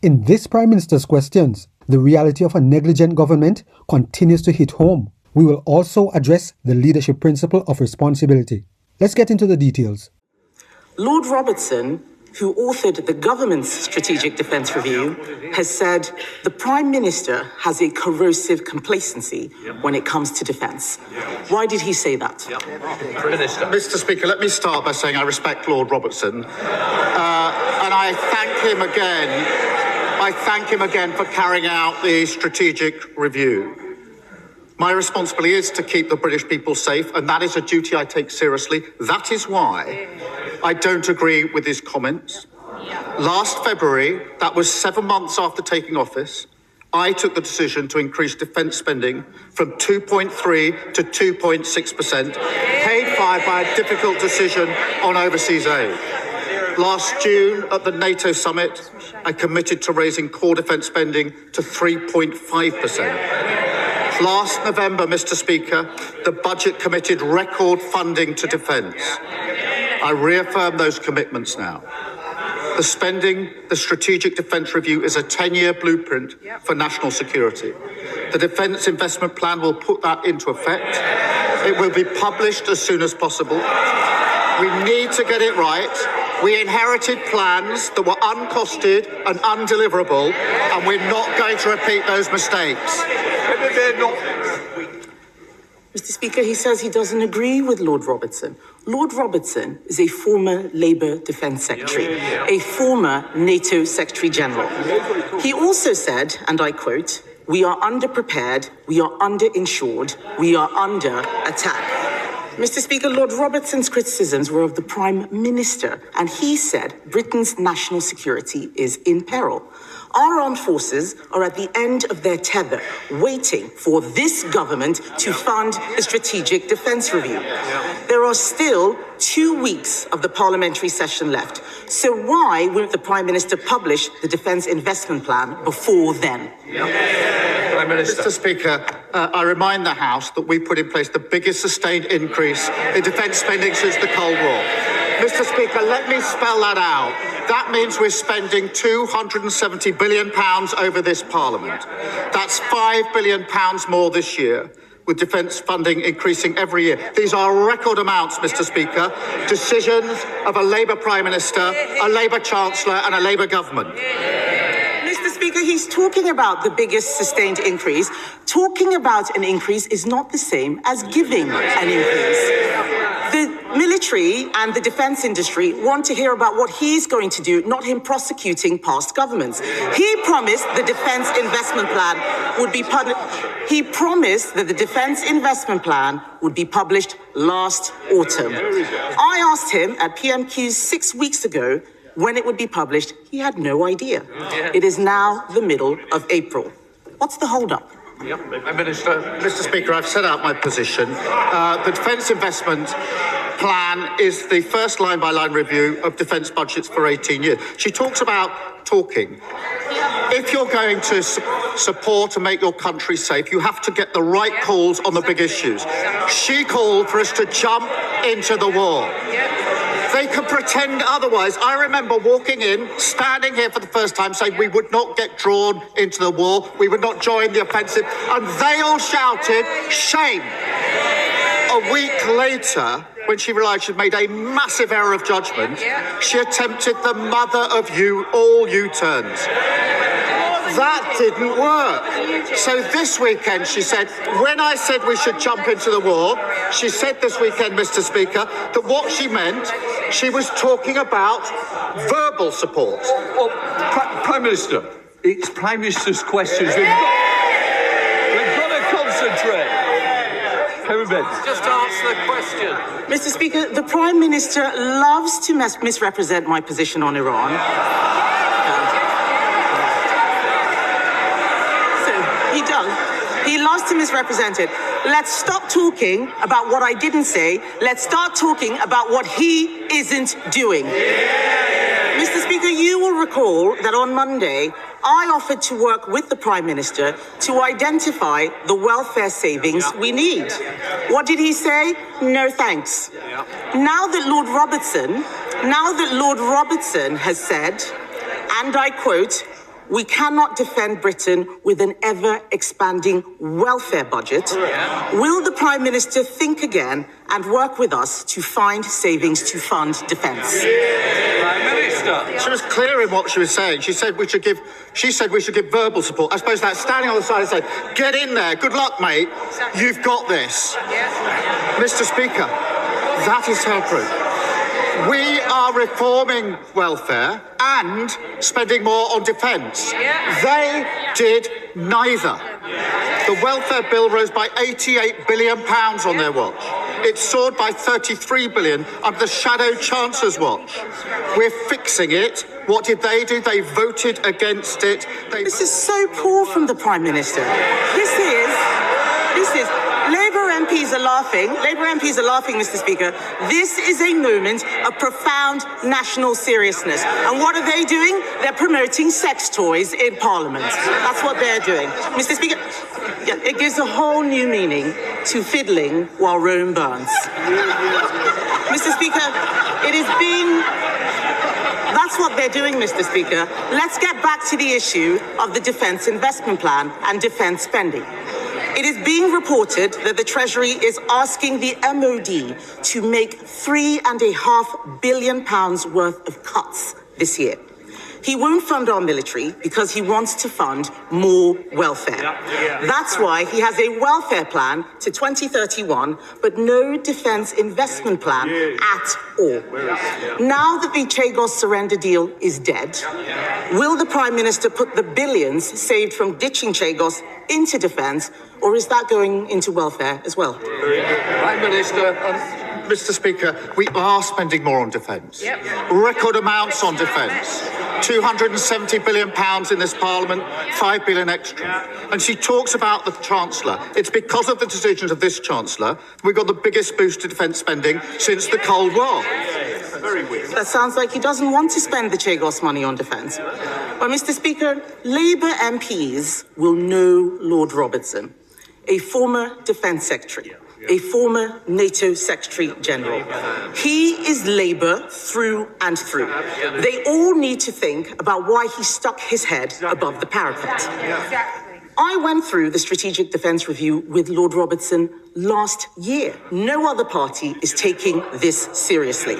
In this Prime Minister's questions, the reality of a negligent government continues to hit home. We will also address the leadership principle of responsibility. Let's get into the details. Lord Robertson, who authored the government's Strategic Defence Review, has said the Prime Minister has a corrosive complacency when it comes to defence. Why did he say that? Minister. Mr. Speaker, let me start by saying I respect Lord Robertson, and I thank him again. I thank him again for carrying out the strategic review. My responsibility is to keep the British people safe, and that is a duty I take seriously. That is why I don't agree with his comments. Last February, that was 7 months after taking office, I took the decision to increase defence spending from 2.3 to 2.6%, paid for by a difficult decision on overseas aid. Last June, at the NATO summit, I committed to raising core defence spending to 3.5%. Last November, Mr. Speaker, the budget committed record funding to defence. I reaffirm those commitments now. The Strategic Defence Review is a 10-year blueprint for national security. The Defence Investment Plan will put that into effect. It will be published as soon as possible. We need to get it right. We inherited plans that were uncosted and undeliverable, and we're not going to repeat those mistakes. Mr. Speaker, he says he doesn't agree with Lord Robertson. Lord Robertson is a former Labour Defence Secretary, a former NATO Secretary General. He also said, and I quote, "We are underprepared, we are underinsured, we are under attack." Mr. Speaker, Lord Robertson's criticisms were of the Prime Minister, and he said Britain's national security is in peril. Our armed forces are at the end of their tether, waiting for this government to fund a strategic defence review. There are still 2 weeks of the parliamentary session left. So why won't the Prime Minister publish the Defence Investment Plan before then? Prime Minister. Mr. Speaker, I remind the House that we put in place the biggest sustained increase in defence spending since the Cold War. Mr. Speaker, let me spell that out. That means we're spending £270 billion over this Parliament. That's £5 billion more this year, with defence funding increasing every year. These are record amounts, Mr. Speaker. Decisions of a Labour Prime Minister, a Labour Chancellor and a Labour government. Mr. Speaker, he's talking about the biggest sustained increase. Talking about an increase is not the same as giving an increase. The military and the defence industry want to hear about what he's going to do, not him prosecuting past governments. He promised the Defence Investment Plan would be published. He promised that the Defence Investment Plan would be published last autumn. I asked him at PMQs 6 weeks ago when it would be published. He had no idea. It is now the middle of April. What's the hold-up? Mr. Speaker, I've set out my position. The Defence Investment Plan is the first line-by-line review of defence budgets for 18 years. She talks about talking. If you're going to support and make your country safe, you have to get the right calls on the big issues. She called for us to jump into the war. They could pretend otherwise. I remember walking in, standing here for the first time, saying we would not get drawn into the war, we would not join the offensive, and they all shouted, shame. A week later, when she realised she'd made a massive error of judgment, she attempted the mother of all U-turns. That didn't work. So this weekend, she said, when I said we should jump into the war, she said this weekend, Mr. Speaker, that what she meant, she was talking about verbal support. Well, Prime Minister, it's Prime Minister's questions. We've got to concentrate. Kemi Badenoch. Just answer the question. Mr. Speaker, the Prime Minister loves to misrepresent my position on Iran. He loves to misrepresent it. Let's stop talking about what I didn't say. Let's start talking about what he isn't doing. Mr. Speaker, you will recall that on Monday, I offered to work with the Prime Minister to identify the welfare savings we need. What did he say? No thanks. Now that Lord Robertson has said, and I quote, we cannot defend Britain with an ever-expanding welfare budget. Will the Prime Minister think again and work with us to find savings to fund defence? Prime Minister. She was clear in what she was saying. She said we should give verbal support. I suppose that's standing on the side and saying, get in there, good luck, mate. You've got this. Mr. Speaker, that is her proof. We are reforming welfare and spending more on defence. They did neither. The welfare bill rose by £88 billion on their watch. It soared by £33 billion under the Shadow Chancellor's watch. We're fixing it. What did they do? They voted against it. This is so poor from the Prime Minister. This is. Labour MPs are laughing. Labour MPs are laughing, Mr. Speaker. This is a moment of profound national seriousness. And what are they doing? They're promoting sex toys in Parliament. That's what they're doing. Mr. Speaker, it gives a whole new meaning to fiddling while Rome burns. Mr. Speaker, that's what they're doing, Mr. Speaker. Let's get back to the issue of the Defence Investment Plan and defence spending. It is being reported that the Treasury is asking the MOD to make £3.5 billion worth of cuts this year. He won't fund our military because he wants to fund more welfare. That's why he has a welfare plan to 2031, but no defence investment plan at all. Now that the Chagos surrender deal is dead, will the Prime Minister put the billions saved from ditching Chagos into defence, or is that going into welfare as well? Prime Minister. Mr. Speaker, we are spending more on defence. Record amounts on defence. £270 billion in this Parliament, £5 billion extra. And she talks about the Chancellor. It's because of the decisions of this Chancellor we've got the biggest boost to defence spending since the Cold War. Very weird. That sounds like he doesn't want to spend the Chagos money on defence. But, Mr. Speaker, Labour MPs will know Lord Robertson, a former Defence Secretary, a former NATO Secretary General. He is Labour through and through. They all need to think about why he stuck his head above the parapet. I went through the Strategic Defence Review with Lord Robertson last year. No other party is taking this seriously.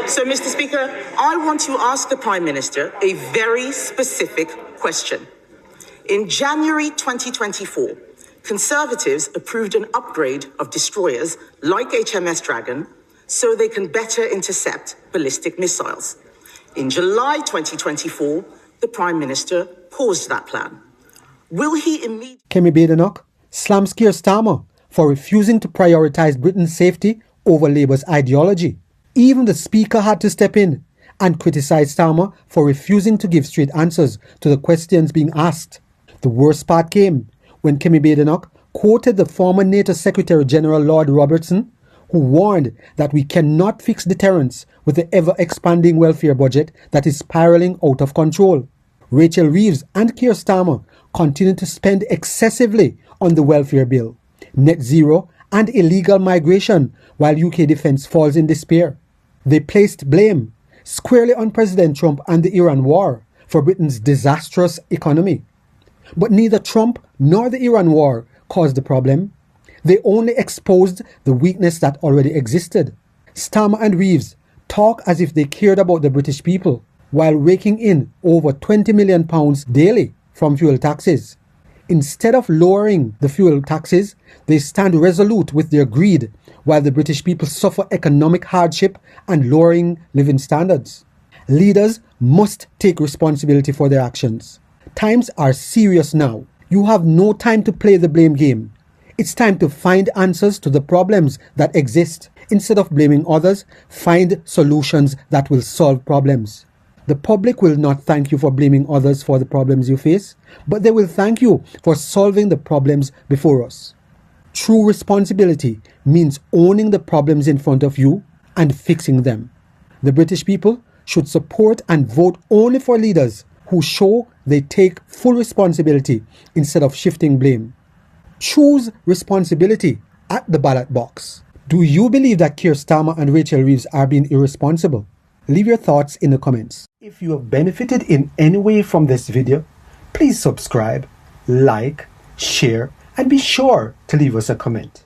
So, Mr. Speaker, I want to ask the Prime Minister a very specific question. In January 2024, Conservatives approved an upgrade of destroyers like HMS Dragon so they can better intercept ballistic missiles. In July 2024, the Prime Minister paused that plan. Will he immediately... Kemi Badenoch slams Keir Starmer for refusing to prioritise Britain's safety over Labour's ideology. Even the Speaker had to step in and criticise Starmer for refusing to give straight answers to the questions being asked. The worst part came when Kemi Badenoch quoted the former NATO Secretary General Lord Robertson, who warned that we cannot fix deterrence with the ever-expanding welfare budget that is spiralling out of control. Rachel Reeves and Keir Starmer continue to spend excessively on the welfare bill, net zero and illegal migration, while UK defence falls in despair. They placed blame squarely on President Trump and the Iran war for Britain's disastrous economy. But neither Trump nor the Iran war caused the problem. They only exposed the weakness that already existed. Starmer and Reeves talk as if they cared about the British people while raking in over £20 million daily from fuel taxes. Instead of lowering the fuel taxes, they stand resolute with their greed while the British people suffer economic hardship and lowering living standards. Leaders must take responsibility for their actions. Times are serious now. You have no time to play the blame game. It's time to find answers to the problems that exist. Instead of blaming others, find solutions that will solve problems. The public will not thank you for blaming others for the problems you face, but they will thank you for solving the problems before us. True responsibility means owning the problems in front of you and fixing them. The British people should support and vote only for leaders who show they take full responsibility instead of shifting blame. Choose responsibility at the ballot box. Do you believe that Keir Starmer and Rachel Reeves are being irresponsible? Leave your thoughts in the comments. If you have benefited in any way from this video, please subscribe, like, share, and be sure to leave us a comment.